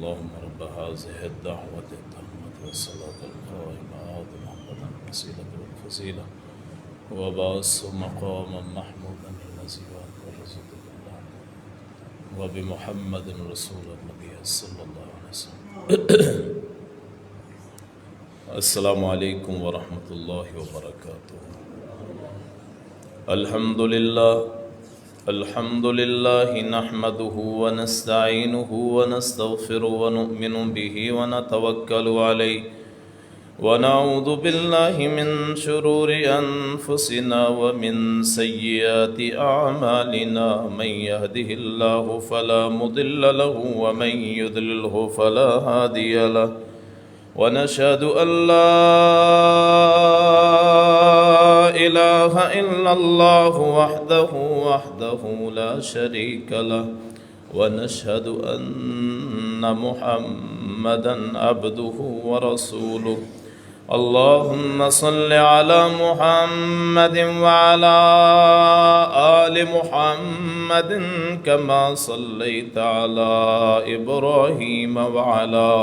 اللهم رب هذه الدعوة التامة والصلاة القائمة آت محمدا الوسيلة والفضيلة وبعثه مقاما محمودا الذي وعدته الله وبمحمد رسول النبي صلى الله عليه وسلم. السلام علیکم ورحمۃ اللہ وبرکاتہ. الحمد للہ نحمده ونستعینه ونستغفره ونؤمن به ونتوکل علیہ ونعوذ باللہ من شرور انفسنا ومن سیئات اعمالنا من يهده اللہ فلا مضل له ومن يضلله فلا هادی له ونشهد أن لا إله إلا الله وحده لا شريك له ونشهد أن محمدا عبده ورسوله. اللهم صل على محمد وعلى آل محمد كما صليت على إبراهيم وعلى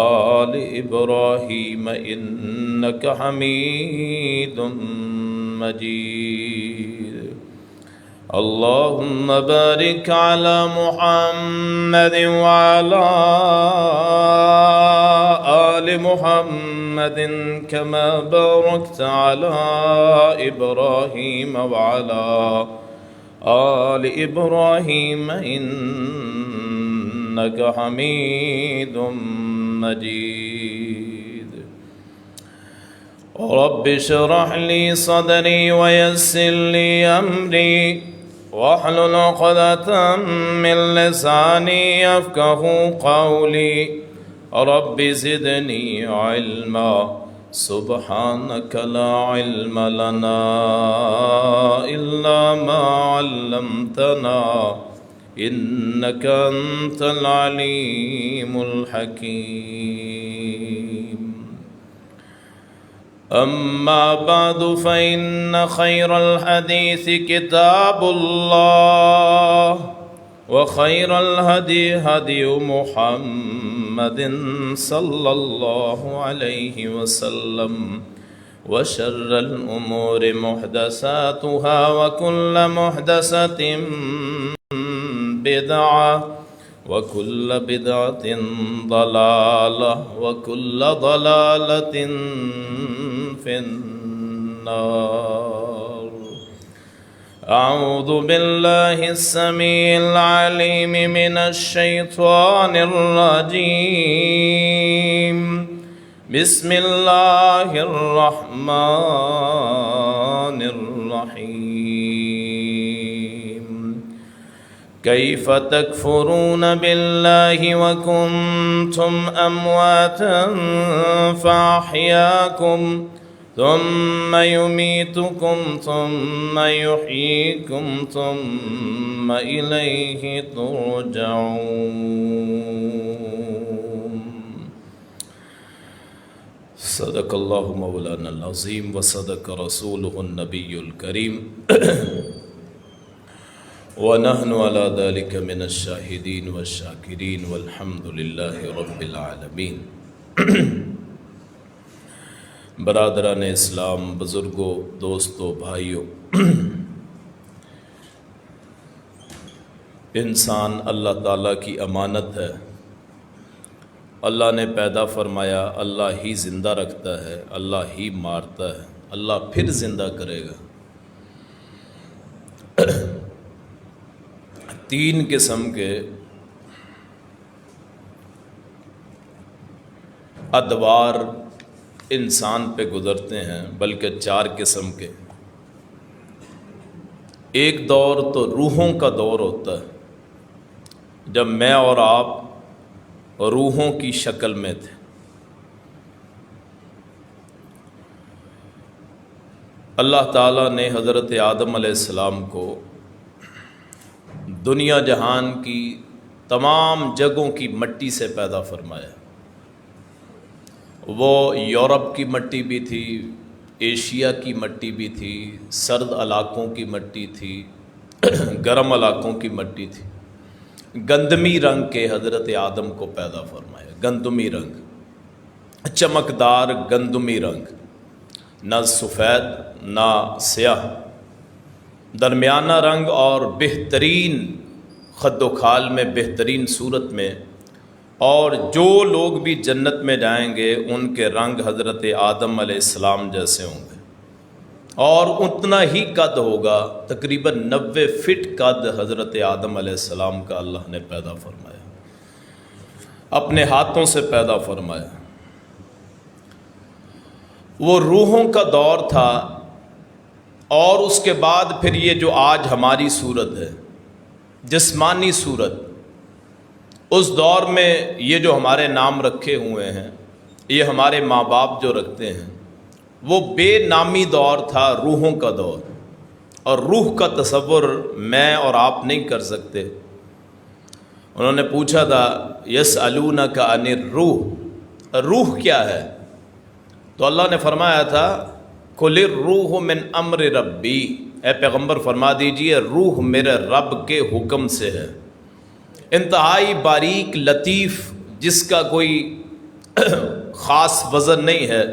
آل إبراهيم إنك حميد مجيد. اللهم بارك على محمد وعلى آل محمد كما باركت على إبراهيم وعلى آل إبراهيم إنك حميد مجيد. رب اشرح لي صدري ويسر لي أمري واحلل عقدة من لساني يفقهوا قولي. رب زدني علما سبحانك لا علم لنا إلا ما علمتنا إنك أنت العليم الحكيم. أما بعد فإن خير الحديث كتاب الله وخير الهدي هدي محمد صلى الله عليه وسلم وشر الأمور محدثاتها وكل محدثة بدعة وكل بدعة ضلالة وكل ضلالة في النار. أعوذ بالله السميع العليم من الشيطان الرجيم. بسم الله الرحمن الرحيم. كيف تكفرون بالله وكنتم أمواتا فأحياكم ثم يميتكم ثم يحييكم ثم إليه ترجعون. صدق الله مولانا العظيم وصدق رسوله النبي الكريم ونحن على ذلك من الشاهدين والشاكرين والحمد لله رب العالمين. برادران اسلام، بزرگوں، دوستوں، بھائیوں، انسان اللہ تعالیٰ کی امانت ہے. اللہ نے پیدا فرمایا، اللہ ہی زندہ رکھتا ہے، اللہ ہی مارتا ہے، اللہ پھر زندہ کرے گا. تین قسم کے ادوار انسان پہ گزرتے ہیں، بلکہ چار قسم کے. ایک دور تو روحوں کا دور ہوتا ہے، جب میں اور آپ روحوں کی شکل میں تھے. اللہ تعالیٰ نے حضرت آدم علیہ السلام کو دنیا جہان کی تمام جگہوں کی مٹی سے پیدا فرمایا. وہ یورپ کی مٹی بھی تھی، ایشیا کی مٹی بھی تھی، سرد علاقوں کی مٹی تھی، گرم علاقوں کی مٹی تھی. گندمی رنگ کے حضرت آدم کو پیدا فرمایا. گندمی رنگ، چمکدار گندمی رنگ، نہ سفید نہ سیاہ، درمیانہ رنگ اور بہترین خد و خال میں، بہترین صورت میں. اور جو لوگ بھی جنت میں جائیں گے ان کے رنگ حضرت آدم علیہ السلام جیسے ہوں گے، اور اتنا ہی قد ہوگا، تقریباً 90 فٹ قد حضرت آدم علیہ السلام کا اللہ نے پیدا فرمایا، اپنے ہاتھوں سے پیدا فرمایا. وہ روحوں کا دور تھا. اور اس کے بعد پھر یہ جو آج ہماری صورت ہے، جسمانی صورت، اس دور میں یہ جو ہمارے نام رکھے ہوئے ہیں، یہ ہمارے ماں باپ جو رکھتے ہیں، وہ بے نامی دور تھا، روحوں کا دور. اور روح کا تصور میں اور آپ نہیں کر سکتے. انہوں نے پوچھا تھا یسألونک عن الروح، روح کیا ہے؟ تو اللہ نے فرمایا تھا قل الروح من امر ربی، اے پیغمبر فرما دیجئے روح میرے رب کے حکم سے ہے. انتہائی باریک لطیف، جس کا کوئی خاص وزن نہیں ہے،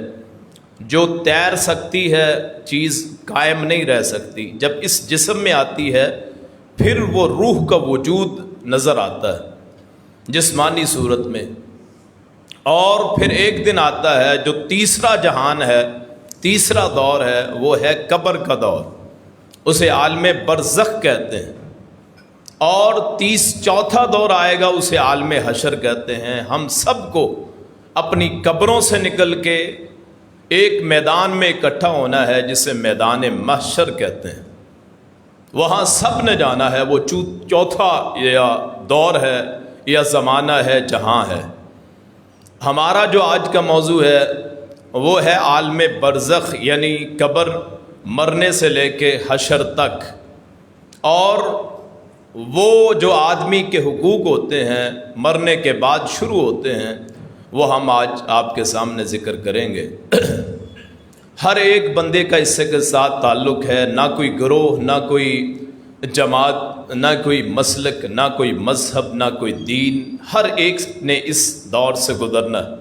جو تیر سکتی ہے، چیز قائم نہیں رہ سکتی. جب اس جسم میں آتی ہے پھر وہ روح کا وجود نظر آتا ہے جسمانی صورت میں. اور پھر ایک دن آتا ہے جو تیسرا جہان ہے، تیسرا دور ہے، وہ ہے قبر کا دور، اسے عالم برزخ کہتے ہیں. اور چوتھا دور آئے گا، اسے عالم حشر کہتے ہیں. ہم سب کو اپنی قبروں سے نکل کے ایک میدان میں اکٹھا ہونا ہے جسے میدان محشر کہتے ہیں. وہاں سب نے جانا ہے. وہ چوتھا یا دور ہے یا زمانہ ہے، جہاں ہے. ہمارا جو آج کا موضوع ہے وہ ہے عالم برزخ، یعنی قبر، مرنے سے لے کے حشر تک. اور وہ جو آدمی کے حقوق ہوتے ہیں مرنے کے بعد شروع ہوتے ہیں، وہ ہم آج آپ کے سامنے ذکر کریں گے. ہر ایک بندے کا اس کے ساتھ تعلق ہے، نہ کوئی گروہ، نہ کوئی جماعت، نہ کوئی مسلک، نہ کوئی مذہب، نہ کوئی دین. ہر ایک نے اس دور سے گزرنا ہے.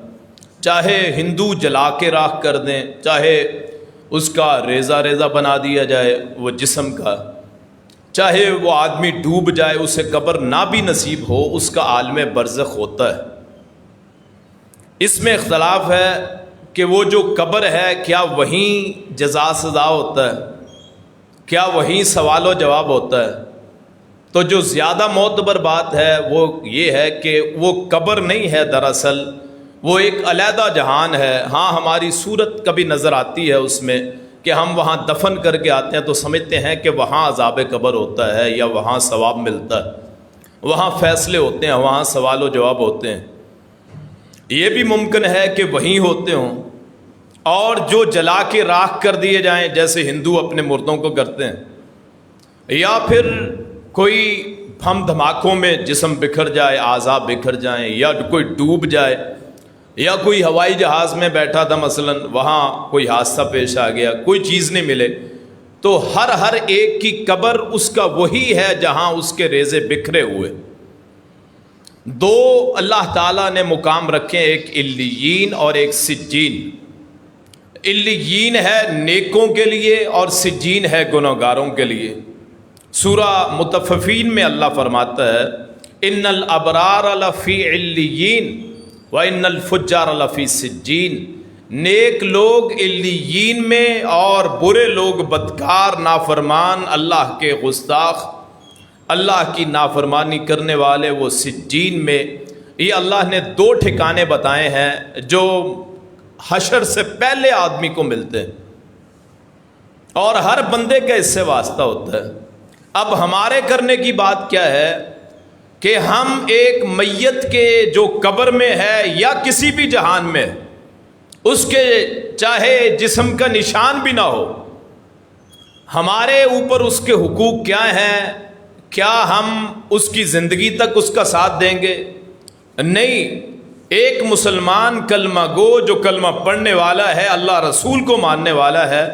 چاہے ہندو جلا کے راکھ کر دیں، چاہے اس کا ریزہ ریزہ بنا دیا جائے وہ جسم کا، چاہے وہ آدمی ڈوب جائے، اسے قبر نہ بھی نصیب ہو، اس کا عالم برزخ ہوتا ہے. اس میں اختلاف ہے کہ وہ جو قبر ہے کیا وہیں جزا سزا ہوتا ہے، کیا وہیں سوال و جواب ہوتا ہے؟ تو جو زیادہ معتبر بات ہے وہ یہ ہے کہ وہ قبر نہیں ہے، دراصل وہ ایک علیحدہ جہان ہے. ہاں ہماری صورت کبھی نظر آتی ہے اس میں کہ ہم وہاں دفن کر کے آتے ہیں تو سمجھتے ہیں کہ وہاں عذاب قبر ہوتا ہے یا وہاں ثواب ملتا ہے، وہاں فیصلے ہوتے ہیں، وہاں سوال و جواب ہوتے ہیں. یہ بھی ممکن ہے کہ وہیں ہوتے ہوں، اور جو جلا کے راکھ کر دیے جائیں جیسے ہندو اپنے مردوں کو کرتے ہیں، یا پھر کوئی ہم دھماکوں میں جسم بکھر جائے، اعضاء بکھر جائیں، یا کوئی ڈوب جائے، یا کوئی ہوائی جہاز میں بیٹھا تھا مثلا، وہاں کوئی حادثہ پیش آ گیا، کوئی چیز نہیں ملے. تو ہر ایک کی قبر اس کا وہی ہے جہاں اس کے ریزے بکھرے ہوئے. دو اللہ تعالیٰ نے مقام رکھے، ایک علیین اور ایک سجین. علیین ہے نیکوں کے لیے اور سجین ہے گنہگاروں کے لیے. سورہ مطففین میں اللہ فرماتا ہے ان الابرار لفی علیین وَإِنَّ الْفُجَّارَ لَفِي سِجِّينَ. نیک لوگ علیین میں اور برے لوگ بدکار، نافرمان، اللہ کے گستاخ، اللہ کی نافرمانی کرنے والے وہ سجین میں. یہ اللہ نے دو ٹھکانے بتائے ہیں جو حشر سے پہلے آدمی کو ملتے ہیں، اور ہر بندے کا اس سے واسطہ ہوتا ہے. اب ہمارے کرنے کی بات کیا ہے کہ ہم ایک میت کے جو قبر میں ہے یا کسی بھی جہان میں، اس کے چاہے جسم کا نشان بھی نہ ہو، ہمارے اوپر اس کے حقوق کیا ہیں؟ کیا ہم اس کی زندگی تک اس کا ساتھ دیں گے؟ نہیں. ایک مسلمان کلمہ گو جو کلمہ پڑھنے والا ہے، اللہ رسول کو ماننے والا ہے،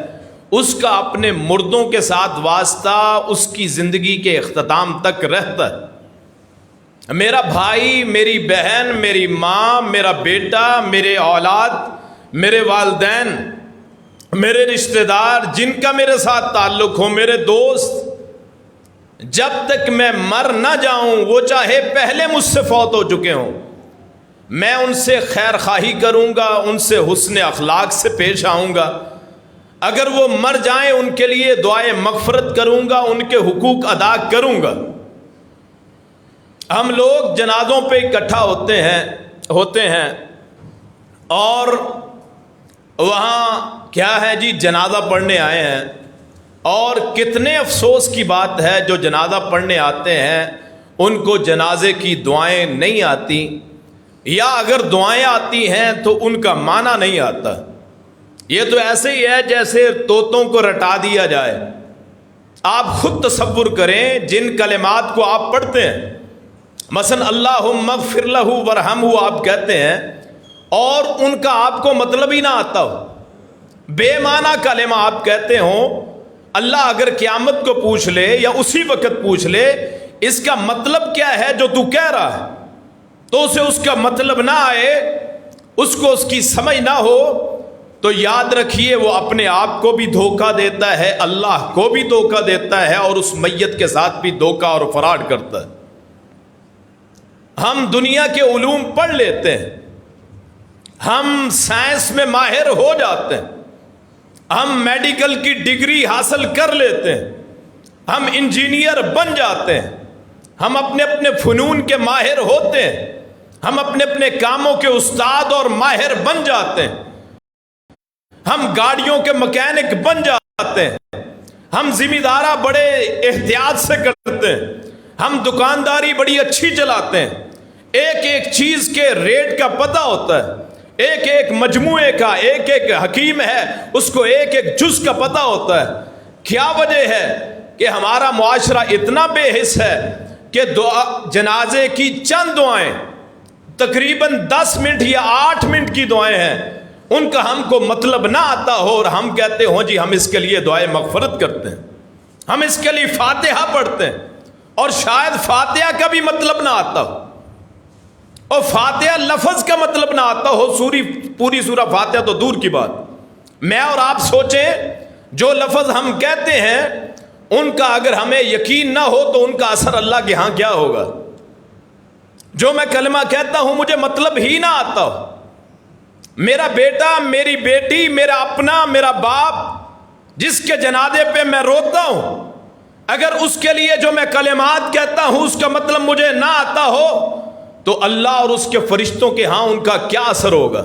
اس کا اپنے مردوں کے ساتھ واسطہ اس کی زندگی کے اختتام تک رہتا ہے. میرا بھائی، میری بہن، میری ماں، میرا بیٹا، میرے اولاد، میرے والدین، میرے رشتہ دار جن کا میرے ساتھ تعلق ہو، میرے دوست، جب تک میں مر نہ جاؤں، وہ چاہے پہلے مجھ سے فوت ہو چکے ہوں، میں ان سے خیر خواہی کروں گا، ان سے حسن اخلاق سے پیش آؤں گا. اگر وہ مر جائیں ان کے لیے دعائے مغفرت کروں گا، ان کے حقوق ادا کروں گا. ہم لوگ جنازوں پہ اکٹھا ہوتے ہیں اور وہاں کیا ہے جی، جنازہ پڑھنے آئے ہیں، اور کتنے افسوس کی بات ہے جو جنازہ پڑھنے آتے ہیں ان کو جنازے کی دعائیں نہیں آتی، یا اگر دعائیں آتی ہیں تو ان کا معنی نہیں آتا. یہ تو ایسے ہی ہے جیسے طوطوں کو رٹا دیا جائے. آپ خود تصور کریں، جن کلمات کو آپ پڑھتے ہیں، مثلا اللہم اغفر لہ ورحمہ آپ کہتے ہیں، اور ان کا آپ کو مطلب ہی نہ آتا ہو، بے معنی کلمہ آپ کہتے ہوں، اللہ اگر قیامت کو پوچھ لے یا اسی وقت پوچھ لے اس کا مطلب کیا ہے جو تو کہہ رہا ہے، تو اسے اس کا مطلب نہ آئے، اس کو اس کی سمجھ نہ ہو، تو یاد رکھیے وہ اپنے آپ کو بھی دھوکہ دیتا ہے، اللہ کو بھی دھوکہ دیتا ہے، اور اس میت کے ساتھ بھی دھوکہ اور فراڈ کرتا ہے. ہم دنیا کے علوم پڑھ لیتے ہیں، ہم سائنس میں ماہر ہو جاتے ہیں، ہم میڈیکل کی ڈگری حاصل کر لیتے ہیں، ہم انجینئر بن جاتے ہیں، ہم اپنے اپنے فنون کے ماہر ہوتے ہیں، ہم اپنے اپنے کاموں کے استاد اور ماہر بن جاتے ہیں، ہم گاڑیوں کے مکینک بن جاتے ہیں، ہم ذمہ دارہ بڑے احتیاط سے کرتے ہیں، ہم دکانداری بڑی اچھی چلاتے ہیں، ایک ایک چیز کے ریٹ کا پتہ ہوتا ہے، ایک ایک مجموعے کا، ایک ایک حکیم ہے اس کو ایک ایک جز کا پتہ ہوتا ہے. کیا وجہ ہے کہ ہمارا معاشرہ اتنا بے حس ہے کہ جنازے کی چند دعائیں، تقریباً 10 منٹ یا 8 منٹ کی دعائیں ہیں، ان کا ہم کو مطلب نہ آتا ہو، اور ہم کہتے ہوں جی ہم اس کے لیے دعائیں مغفرت کرتے ہیں، ہم اس کے لیے فاتحہ پڑھتے ہیں، اور شاید فاتحہ کا بھی مطلب نہ آتا ہو، اور فاتحہ لفظ کا مطلب نہ آتا ہو، پوری سورہ فاتحہ تو دور کی بات. میں اور آپ سوچیں جو لفظ ہم کہتے ہیں ان کا اگر ہمیں یقین نہ ہو تو ان کا اثر اللہ کے ہاں کیا ہوگا. جو میں کلمہ کہتا ہوں مجھے مطلب ہی نہ آتا ہو، میرا بیٹا، میری بیٹی، میرا اپنا، میرا باپ جس کے جنازے پہ میں روتا ہوں، اگر اس کے لیے جو میں کلمات کہتا ہوں اس کا مطلب مجھے نہ آتا ہو تو اللہ اور اس کے فرشتوں کے ہاں ان کا کیا اثر ہوگا.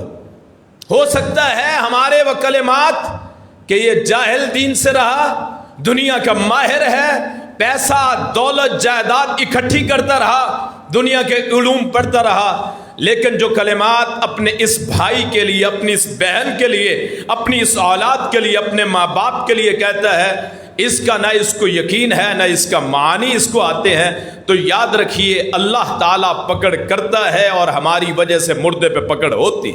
ہو سکتا ہے ہمارے وہ کلمات کہ یہ جاہل دین سے رہا، دنیا کا ماہر ہے، پیسہ دولت جائیداد اکٹھی کرتا رہا، دنیا کے علوم پڑھتا رہا، لیکن جو کلمات اپنے اس بھائی کے لیے، اپنی اس بہن کے لیے، اپنی اس اولاد کے لیے، اپنے ماں باپ کے لیے کہتا ہے، اس کا نہ اس کو یقین ہے، نہ اس کا معنی اس کو آتے ہیں، تو یاد رکھیے اللہ تعالیٰ پکڑ کرتا ہے اور ہماری وجہ سے مردے پہ پکڑ ہوتی.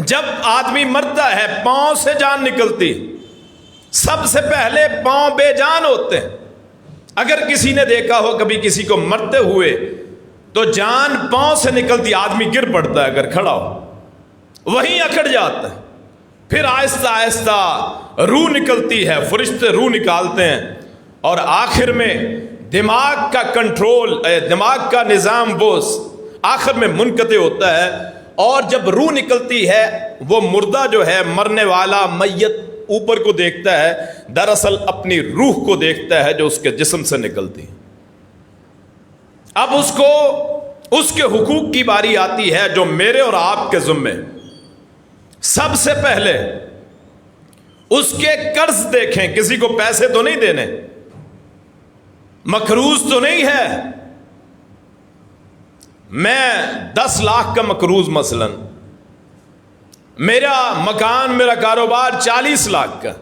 جب آدمی مرتا ہے پاؤں سے جان نکلتی، سب سے پہلے پاؤں بے جان ہوتے ہیں. اگر کسی نے دیکھا ہو کبھی کسی کو مرتے ہوئے تو جان پاؤں سے نکلتی، آدمی گر پڑتا ہے اگر کھڑا ہو، وہیں اکڑ جاتا ہے، پھر آہستہ آہستہ روح نکلتی ہے، فرشتے روح نکالتے ہیں، اور آخر میں دماغ کا کنٹرول، دماغ کا نظام وہ آخر میں منقطع ہوتا ہے. اور جب روح نکلتی ہے وہ مردہ جو ہے، مرنے والا میت اوپر کو دیکھتا ہے، دراصل اپنی روح کو دیکھتا ہے جو اس کے جسم سے نکلتی ہے. اب اس کو اس کے حقوق کی باری آتی ہے جو میرے اور آپ کے ذمے. سب سے پہلے اس کے قرض دیکھیں، کسی کو پیسے تو نہیں دینے، مقروض تو نہیں ہے. میں 10 لاکھ کا مقروض، مثلا میرا مکان، میرا کاروبار 40 لاکھ کا،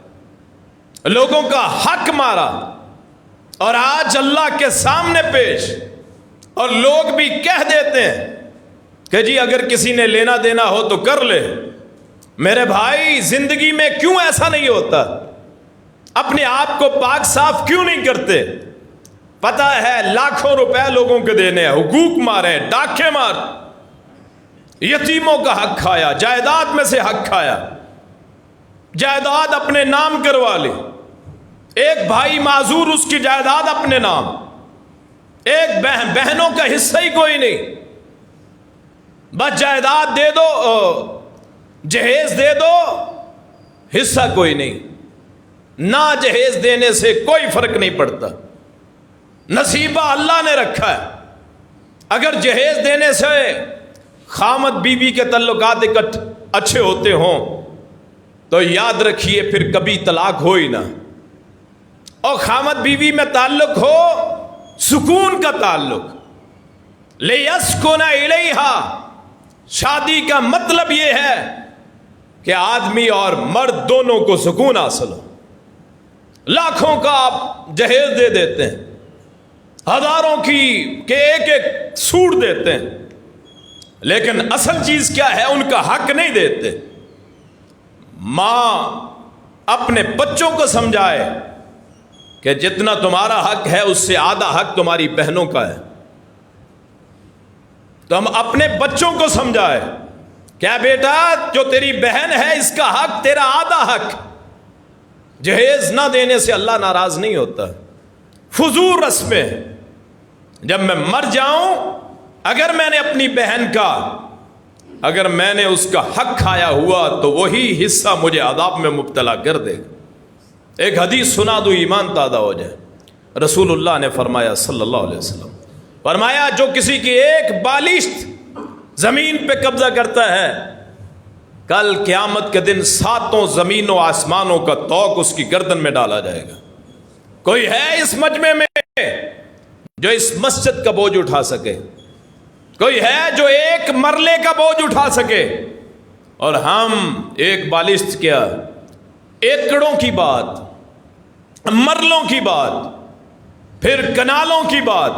لوگوں کا حق مارا اور آج اللہ کے سامنے پیش، اور لوگ بھی کہہ دیتے ہیں کہ جی اگر کسی نے لینا دینا ہو تو کر لے. میرے بھائی زندگی میں کیوں ایسا نہیں ہوتا؟ اپنے آپ کو پاک صاف کیوں نہیں کرتے؟ پتہ ہے لاکھوں روپے لوگوں کے دینے ہیں، حقوق مارے، ڈاکے مار، یتیموں کا حق کھایا، جائیداد میں سے حق کھایا، جائیداد اپنے نام کروا لی، ایک بھائی معذور اس کی جائیداد اپنے نام، ایک بہنوں کا حصہ ہی کوئی نہیں، بس جائیداد دے دو، جہیز دے دو، حصہ کوئی نہیں۔ نہ جہیز دینے سے کوئی فرق نہیں پڑتا، نصیبہ اللہ نے رکھا ہے۔ اگر جہیز دینے سے خامد بیوی کے تعلقات اچھے ہوتے ہوں تو یاد رکھیے پھر کبھی طلاق ہو ہی نہ، اور خامد بیوی میں تعلق ہو سکون کا تعلق، لِيَسْكُنَ إِلَيْهَا، شادی کا مطلب یہ ہے کہ آدمی اور مرد دونوں کو سکون حاصل ہو۔ لاکھوں کا آپ جہیز دے دیتے ہیں، ہزاروں کی کہ ایک ایک سوٹ دیتے ہیں، لیکن اصل چیز کیا ہے؟ ان کا حق نہیں دیتے۔ ماں اپنے بچوں کو سمجھائے کہ جتنا تمہارا حق ہے اس سے آدھا حق تمہاری بہنوں کا ہے، تو ہم اپنے بچوں کو سمجھائے کیا بیٹا جو تیری بہن ہے اس کا حق تیرا آدھا حق۔ جہیز نہ دینے سے اللہ ناراض نہیں ہوتا، فضول رسمیں۔ جب میں مر جاؤں اگر میں نے اپنی بہن کا، اگر میں نے اس کا حق کھایا ہوا تو وہی حصہ مجھے عذاب میں مبتلا کر دے گا۔ ایک حدیث سنا دو ایمان تازہ ہو جائے۔ رسول اللہ نے فرمایا صلی اللہ علیہ وسلم، فرمایا جو کسی کی ایک بالشت زمین پہ قبضہ کرتا ہے، کل قیامت کے دن 7 زمینوں آسمانوں کا طوق اس کی گردن میں ڈالا جائے گا۔ کوئی ہے اس مجمع میں جو اس مسجد کا بوجھ اٹھا سکے؟ کوئی ہے جو ایک مرلے کا بوجھ اٹھا سکے؟ اور ہم ایک بالشت کیا، ایکڑوں کی بات، مرلوں کی بات، پھر کنالوں کی بات،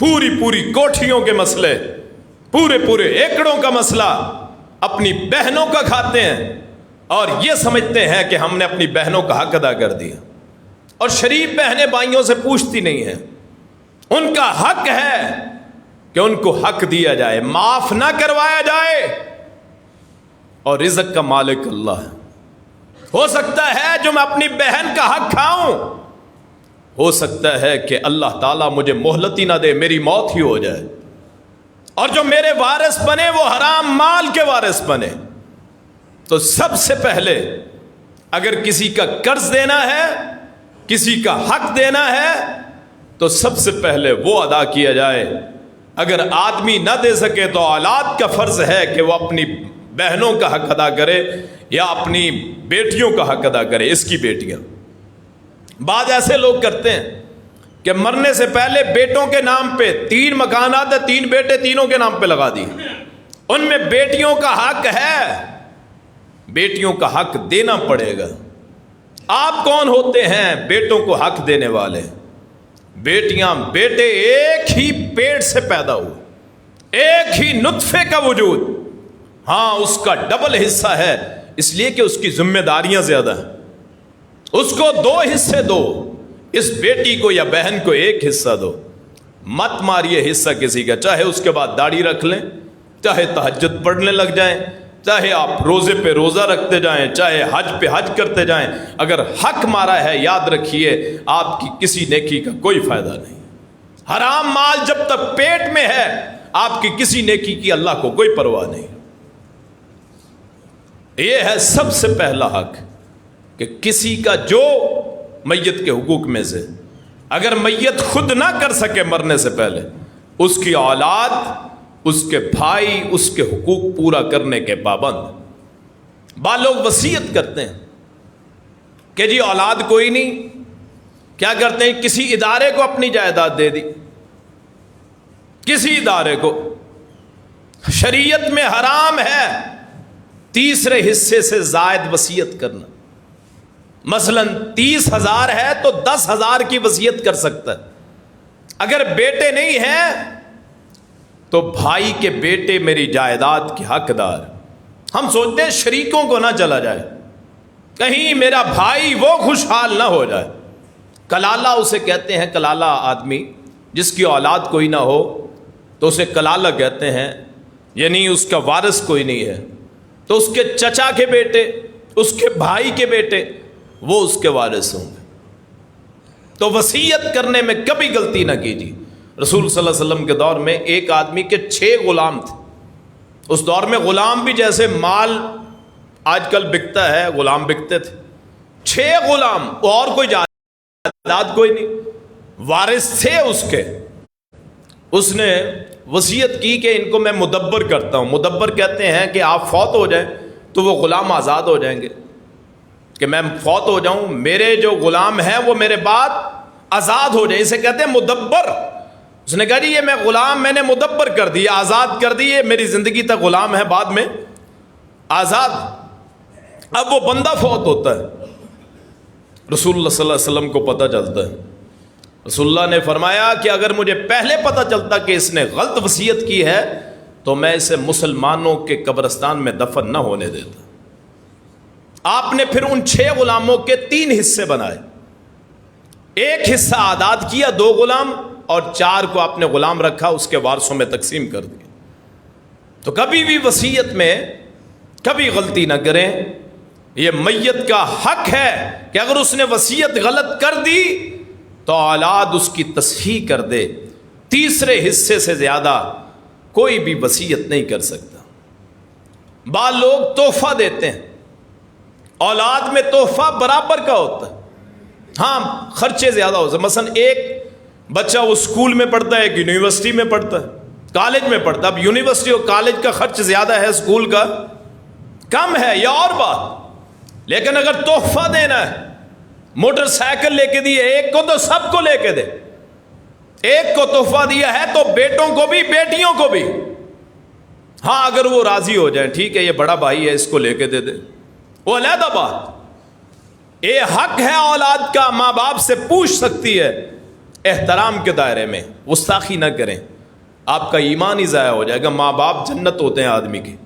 پوری کوٹھیوں کے مسئلے، پورے ایکڑوں کا مسئلہ اپنی بہنوں کا کھاتے ہیں اور یہ سمجھتے ہیں کہ ہم نے اپنی بہنوں کا حق ادا کر دیا۔ اور شریف بہنیں بھائیوں سے پوچھتی نہیں ہیں، ان کا حق ہے کہ ان کو حق دیا جائے، معاف نہ کروایا جائے۔ اور رزق کا مالک اللہ ہے۔ ہو سکتا ہے جو میں اپنی بہن کا حق کھاؤں، ہو سکتا ہے کہ اللہ تعالیٰ مجھے مہلت ہی نہ دے، میری موت ہی ہو جائے، اور جو میرے وارث بنے وہ حرام مال کے وارث بنے۔ تو سب سے پہلے اگر کسی کا قرض دینا ہے، کسی کا حق دینا ہے، تو سب سے پہلے وہ ادا کیا جائے۔ اگر آدمی نہ دے سکے تو اولاد کا فرض ہے کہ وہ اپنی بہنوں کا حق ادا کرے یا اپنی بیٹیوں کا حق ادا کرے۔ اس کی بیٹیاں، بعض ایسے لوگ کرتے ہیں کہ مرنے سے پہلے بیٹوں کے نام پہ 3 مکانات ہیں، 3 بیٹے تینوں کے نام پہ لگا دیے۔ ان میں بیٹیوں کا حق ہے، بیٹیوں کا حق دینا پڑے گا۔ آپ کون ہوتے ہیں بیٹوں کو حق دینے والے؟ بیٹیاں بیٹے ایک ہی پیٹ سے پیدا ہوئے، ایک ہی نطفے کا وجود، ہاں اس کا ڈبل حصہ ہے، اس لیے کہ اس کی ذمہ داریاں زیادہ ہیں۔ اس کو 2 حصے دو، اس بیٹی کو یا بہن کو 1 حصہ دو۔ مت ماریے حصہ کسی کا، چاہے اس کے بعد داڑھی رکھ لیں، چاہے تہجد پڑھنے لگ جائیں، چاہے آپ روزے پہ روزہ رکھتے جائیں، چاہے حج پہ حج کرتے جائیں، اگر حق مارا ہے یاد رکھیے آپ کی کسی نیکی کا کوئی فائدہ نہیں۔ حرام مال جب تک پیٹ میں ہے آپ کی کسی نیکی کی اللہ کو کوئی پرواہ نہیں۔ یہ ہے سب سے پہلا حق کہ کسی کا جو میت کے حقوق میں سے اگر میت خود نہ کر سکے مرنے سے پہلے، اس کی اولاد، اس کے بھائی اس کے حقوق پورا کرنے کے پابند۔ بعض لوگ وصیت کرتے ہیں کہ جی اولاد کوئی نہیں، کیا کرتے ہیں کسی ادارے کو اپنی جائیداد دے دی، کسی ادارے کو۔ شریعت میں حرام ہے تیسرے حصے سے زائد وصیت کرنا۔ مثلا 30,000 ہے تو 10,000 کی وصیت کر سکتا ہے۔ اگر بیٹے نہیں ہیں تو بھائی کے بیٹے میری جائیداد کے حقدار۔ ہم سوچتے ہیں شریکوں کو نہ چلا جائے، کہیں میرا بھائی وہ خوشحال نہ ہو جائے، کلالہ اسے کہتے ہیں، کلالہ آدمی جس کی اولاد کوئی نہ ہو تو اسے کلالہ کہتے ہیں، یعنی اس کا وارث کوئی نہیں ہے، تو اس کے چچا کے بیٹے، اس کے بھائی کے بیٹے وہ اس کے وارث ہوں گے۔ تو وصیت کرنے میں کبھی غلطی نہ کیجیے۔ رسول صلی اللہ علیہ وسلم کے دور میں ایک آدمی کے 6 غلام تھے۔ اس دور میں غلام بھی جیسے مال آج کل بکتا ہے، غلام بکتے تھے۔ 6 غلام، اور کوئی جائیداد کوئی نہیں، وارث تھے اس کے۔ اس نے وصیت کی کہ ان کو میں مدبر کرتا ہوں۔ مدبر کہتے ہیں کہ آپ فوت ہو جائیں تو وہ غلام آزاد ہو جائیں گے، کہ میں فوت ہو جاؤں، میرے جو غلام ہیں وہ میرے بعد آزاد ہو جائیں، اسے کہتے ہیں مدبر۔ اس نے کہا جی یہ میں غلام میں نے مدبر کر دی، آزاد کر دی، یہ میری زندگی تک غلام ہے، بعد میں آزاد۔ اب وہ بندہ فوت ہوتا ہے، رسول اللہ صلی اللہ علیہ وسلم کو پتہ چلتا ہے۔ رسول اللہ نے فرمایا کہ اگر مجھے پہلے پتہ چلتا کہ اس نے غلط وصیت کی ہے تو میں اسے مسلمانوں کے قبرستان میں دفن نہ ہونے دیتا۔ آپ نے پھر ان 6 غلاموں کے 3 حصے بنائے، ایک حصہ آزاد کیا 2 غلام، اور 4 کو آپ نے غلام رکھا، اس کے وارثوں میں تقسیم کر دیا۔ تو کبھی بھی وصیت میں کبھی غلطی نہ کریں، یہ میت کا حق ہے کہ اگر اس نے وصیت غلط کر دی تو اولاد اس کی تصحیح کر دے، تیسرے حصے سے زیادہ کوئی بھی وصیت نہیں کر سکتا۔ بعض لوگ تحفہ دیتے ہیں، اولاد میں تحفہ برابر کا ہوتا ہے، ہاں خرچے زیادہ ہوتے ہیں۔ مثلا ایک بچہ وہ اسکول میں پڑھتا ہے، ایک یونیورسٹی میں پڑھتا ہے، کالج میں پڑھتا ہے، اب یونیورسٹی اور کالج کا خرچ زیادہ ہے، اسکول کا کم ہے، یہ اور بات۔ لیکن اگر تحفہ دینا ہے، موٹر سائیکل لے کے دیے ایک کو تو سب کو لے کے دے، ایک کو تحفہ دیا ہے تو بیٹوں کو بھی بیٹیوں کو بھی، ہاں اگر وہ راضی ہو جائیں ٹھیک ہے یہ بڑا بھائی ہے اس کو لے کے دے دے، وہ علیحدہ بات۔ یہ حق ہے اولاد کا، ماں باپ سے پوچھ سکتی ہے، احترام کے دائرے میں، گستاخی نہ کریں، آپ کا ایمان ہی ضائع ہو جائے گا۔ ماں باپ جنت ہوتے ہیں آدمی کی،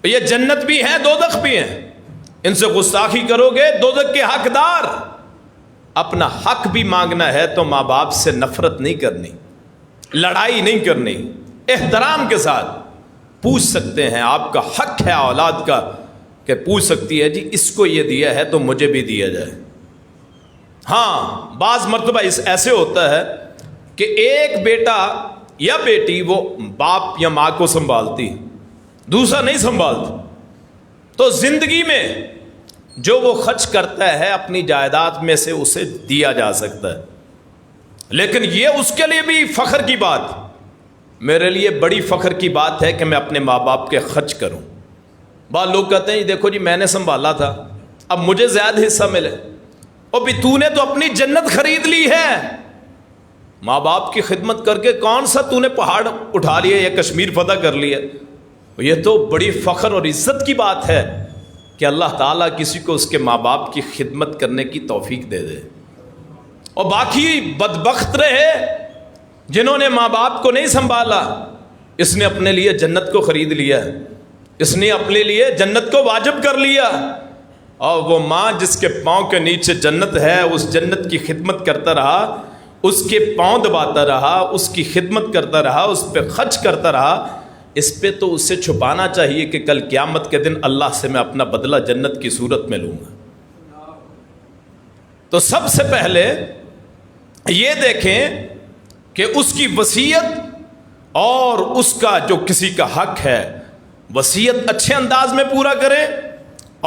یہ جنت بھی ہیں دوزخ بھی ہیں، ان سے گستاخی کرو گے دوزخ کے حقدار۔ اپنا حق بھی مانگنا ہے تو ماں باپ سے نفرت نہیں کرنی، لڑائی نہیں کرنی، احترام کے ساتھ پوچھ سکتے ہیں، آپ کا حق ہے اولاد کا کہ پوچھ سکتی ہے جی اس کو یہ دیا ہے تو مجھے بھی دیا جائے۔ ہاں بعض مرتبہ ایسے ہوتا ہے کہ ایک بیٹا یا بیٹی وہ باپ یا ماں کو سنبھالتی، دوسرا نہیں سنبھالتا، تو زندگی میں جو وہ خرچ کرتا ہے اپنی جائیداد میں سے اسے دیا جا سکتا ہے، لیکن یہ اس کے لیے بھی فخر کی بات، میرے لیے بڑی فخر کی بات ہے کہ میں اپنے ماں باپ کے خرچ کروں۔ بعض لوگ کہتے ہیں دیکھو جی میں نے سنبھالا تھا اب مجھے زیادہ حصہ ملے، اور بھی تو نے تو اپنی جنت خرید لی ہے۔ ماں باپ کی خدمت کر کے کون سا تو نے پہاڑ اٹھا لیا یا کشمیر فتح کر لیا؟ یہ تو بڑی فخر اور عزت کی بات ہے کہ اللہ تعالیٰ کسی کو اس کے ماں باپ کی خدمت کرنے کی توفیق دے دے۔ اور باقی بدبخت رہے جنہوں نے ماں باپ کو نہیں سنبھالا، اس نے اپنے لیے جنت کو خرید لیا، اس نے اپنے لیے جنت کو واجب کر لیا، اور وہ ماں جس کے پاؤں کے نیچے جنت ہے اس جنت کی خدمت کرتا رہا، اس کے پاؤں دباتا رہا، اس کی خدمت کرتا رہا، اس پہ خرچ کرتا رہا، اس پہ تو اسے چھپانا چاہیے کہ کل قیامت کے دن اللہ سے میں اپنا بدلہ جنت کی صورت میں لوں گا۔ تو سب سے پہلے یہ دیکھیں کہ اس کی وصیت اور اس کا جو کسی کا حق ہے، وصیت اچھے انداز میں پورا کریں،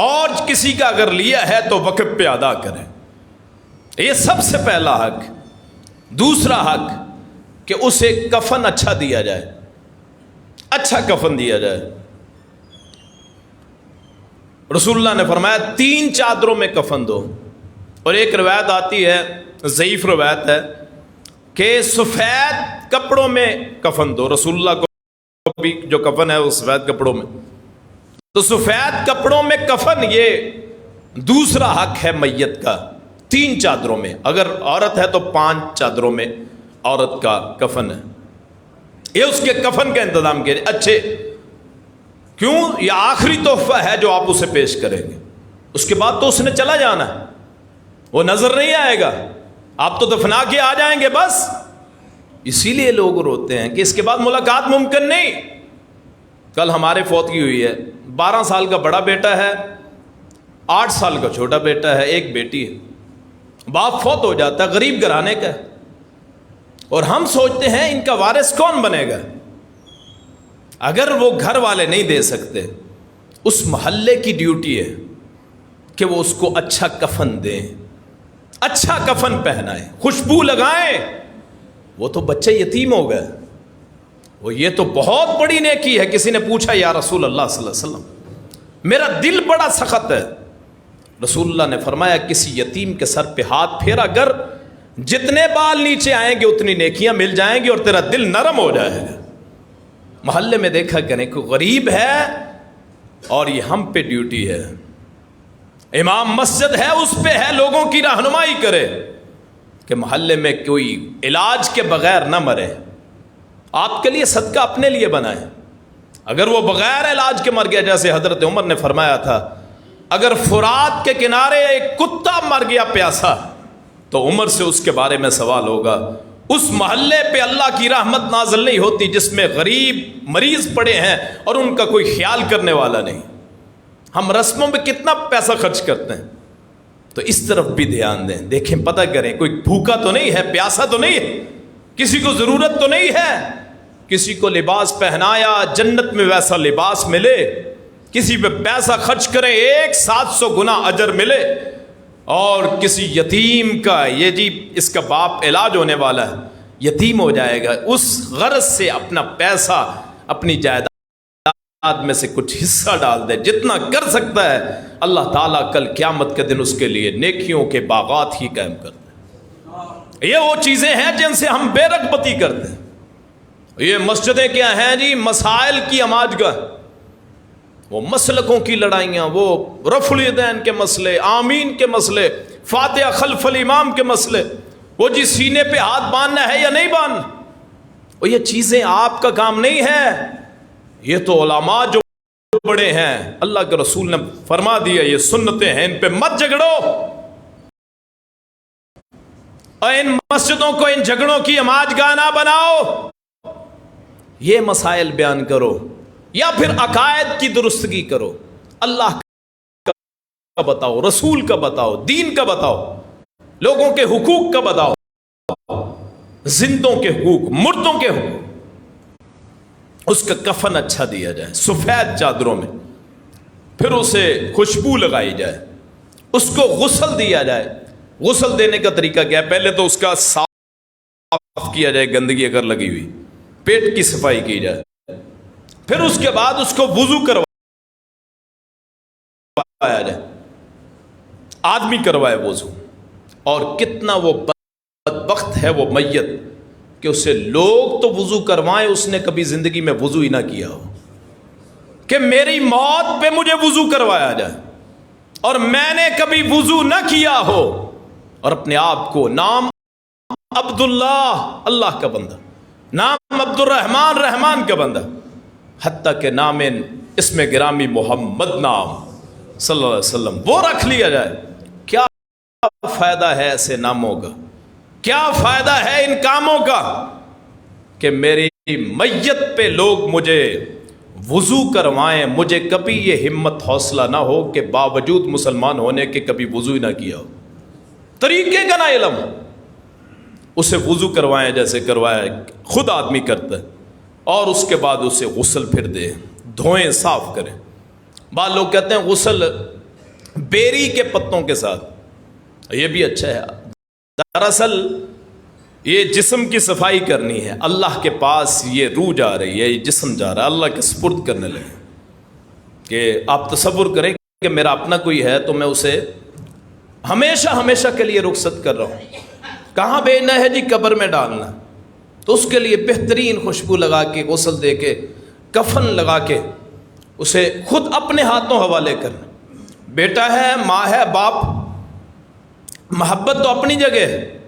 اور کسی کا اگر لیا ہے تو وقت پہ ادا کریں، یہ سب سے پہلا حق۔ دوسرا حق کہ اسے کفن اچھا دیا جائے، اچھا کفن دیا جائے۔ رسول اللہ نے فرمایا 3 چادروں میں کفن دو، اور ایک روایت آتی ہے ضعیف روایت ہے کہ سفید کپڑوں میں کفن دو۔ رسول اللہ کو بھی جو کفن ہے وہ سفید کپڑوں میں، تو سفید کپڑوں میں کفن یہ دوسرا حق ہے میت کا۔ 3 چادروں میں، اگر عورت ہے تو 5 چادروں میں عورت کا کفن ہے، یہ اس کے کفن کا انتظام کیجیے اچھے، کیوں؟ یہ آخری تحفہ ہے جو آپ اسے پیش کریں گے، اس کے بعد تو اس نے چلا جانا ہے، وہ نظر نہیں آئے گا، آپ تو دفنا کے آ جائیں گے بس. اسی لیے لوگ روتے ہیں کہ اس کے بعد ملاقات ممکن نہیں. کل ہمارے فوتگی ہوئی ہے, 12 سال کا بڑا بیٹا ہے, 8 سال کا چھوٹا بیٹا ہے, ایک بیٹی ہے. باپ فوت ہو جاتا ہے, غریب گھرانے کا ہے, اور ہم سوچتے ہیں ان کا وارث کون بنے گا. اگر وہ گھر والے نہیں دے سکتے, اس محلے کی ڈیوٹی ہے کہ وہ اس کو اچھا کفن دیں, اچھا کفن پہنائیں, خوشبو لگائیں. وہ تو بچے یتیم ہو گئے, وہ یہ تو بہت بڑی نیکی ہے. کسی نے پوچھا یا رسول اللہ صلی اللہ علیہ وسلم میرا دل بڑا سخت ہے. رسول اللہ نے فرمایا کسی یتیم کے سر پہ ہاتھ پھیرا کر, جتنے بال نیچے آئیں گے اتنی نیکیاں مل جائیں گی اور تیرا دل نرم ہو جائے گا. محلے میں دیکھا کریں کوئی غریب ہے اور یہ ہم پہ ڈیوٹی ہے. امام مسجد ہے, اس پہ ہے لوگوں کی رہنمائی کرے کہ محلے میں کوئی علاج کے بغیر نہ مرے. آپ کے لیے صدقہ اپنے لیے بنائیں. اگر وہ بغیر علاج کے مر گیا, جیسے حضرت عمر نے فرمایا تھا اگر فرات کے کنارے ایک کتا مر گیا پیاسا تو عمر سے اس کے بارے میں سوال ہوگا. اس محلے پہ اللہ کی رحمت نازل نہیں ہوتی جس میں غریب مریض پڑے ہیں اور ان کا کوئی خیال کرنے والا نہیں. ہم رسموں پہ کتنا پیسہ خرچ کرتے ہیں, تو اس طرف بھی دھیان دیں. دیکھیں, پتہ کریں کوئی بھوکا تو نہیں ہے, پیاسا تو نہیں ہے, کسی کو ضرورت تو نہیں ہے. کسی کو لباس پہنایا, جنت میں ویسا لباس ملے. کسی پہ پیسہ خرچ کریں 700 گنا اجر ملے. اور کسی یتیم کا, یہ جی اس کا باپ علاج ہونے والا ہے, یتیم ہو جائے گا, اس غرض سے اپنا پیسہ اپنی جائیداد میں سے کچھ حصہ ڈال دے, جتنا کر سکتا ہے. اللہ تعالیٰ کل قیامت کے دن اس کے لیے نیکیوں کے باغات ہی قائم کرتے ہیں. یہ وہ چیزیں ہیں جن سے ہم بے رغبتی کرتے ہیں. یہ مسجدیں کیا ہیں جی, مسائل کی اماجگاہ, وہ مسلکوں کی لڑائیاں, وہ رفع الیدین کے مسئلے, آمین کے مسئلے, فاتحہ خلف الامام کے مسئلے, وہ جی سینے پہ ہاتھ باندھنا ہے یا نہیں باندھنا. اور یہ چیزیں آپ کا کام نہیں ہے. یہ تو علماء جو بڑے ہیں, اللہ کے رسول نے فرما دیا یہ سنتیں ہیں, ان پہ مت جھگڑو. اور ان مسجدوں کو ان جھگڑوں کی اماجگاہ نہ بناؤ. یہ مسائل بیان کرو یا پھر عقائد کی درستگی کرو. اللہ کا بتاؤ, رسول کا بتاؤ, دین کا بتاؤ, لوگوں کے حقوق کا بتاؤ, زندوں کے حقوق, مردوں کے حقوق. اس کا کفن اچھا دیا جائے سفید چادروں میں, پھر اسے خوشبو لگائی جائے, اس کو غسل دیا جائے. غسل دینے کا طریقہ کیا ہے؟ پہلے تو اس کا صاف کیا جائے, گندگی اگر لگی ہوئی, پیٹ کی صفائی کی جائے, پھر اس کے بعد اس کو وضو کروایا جائے. آدمی کروائے وضو. اور کتنا وہ بدبخت ہے وہ میت کہ اسے لوگ تو وضو کروائیں, اس نے کبھی زندگی میں وضو ہی نہ کیا ہو, کہ میری موت پہ مجھے وضو کروایا جائے اور میں نے کبھی وضو نہ کیا ہو, اور اپنے آپ کو نام عبداللہ, اللہ کا بندہ, نام عبد الرحمن, رحمان کا بندہ, حتیٰ کہ نام اسم گرامی محمد نام صلی اللہ علیہ وسلم وہ رکھ لیا جائے. کیا فائدہ ہے ایسے ناموں کا, کیا فائدہ ہے ان کاموں کا کہ میری میت پہ لوگ مجھے وضو کروائیں. مجھے کبھی یہ ہمت حوصلہ نہ ہو کہ باوجود مسلمان ہونے کے کبھی وضو ہی نہ کیا ہو, طریقے کا نہ علم, اسے وضو کروائیں جیسے کروایا خود آدمی کرتا ہے, اور اس کے بعد اسے غسل پھر دے, دھوئیں, صاف کریں. بعض لوگ کہتے ہیں غسل بیری کے پتوں کے ساتھ, یہ بھی اچھا ہے. دراصل یہ جسم کی صفائی کرنی ہے. اللہ کے پاس یہ روح جا رہی ہے, یہ جسم جا رہا ہے, اللہ کے سپرد کرنے لگے. کہ آپ تصور کریں کہ میرا اپنا کوئی ہے تو میں اسے ہمیشہ کے لیے رخصت کر رہا ہوں. کہاں بھیجنا ہے جی؟ قبر میں ڈالنا. تو اس کے لیے بہترین خوشبو لگا کے, غسل دے کے, کفن لگا کے اسے خود اپنے ہاتھوں حوالے کرنا. بیٹا ہے, ماں ہے, باپ, محبت تو اپنی جگہ ہے,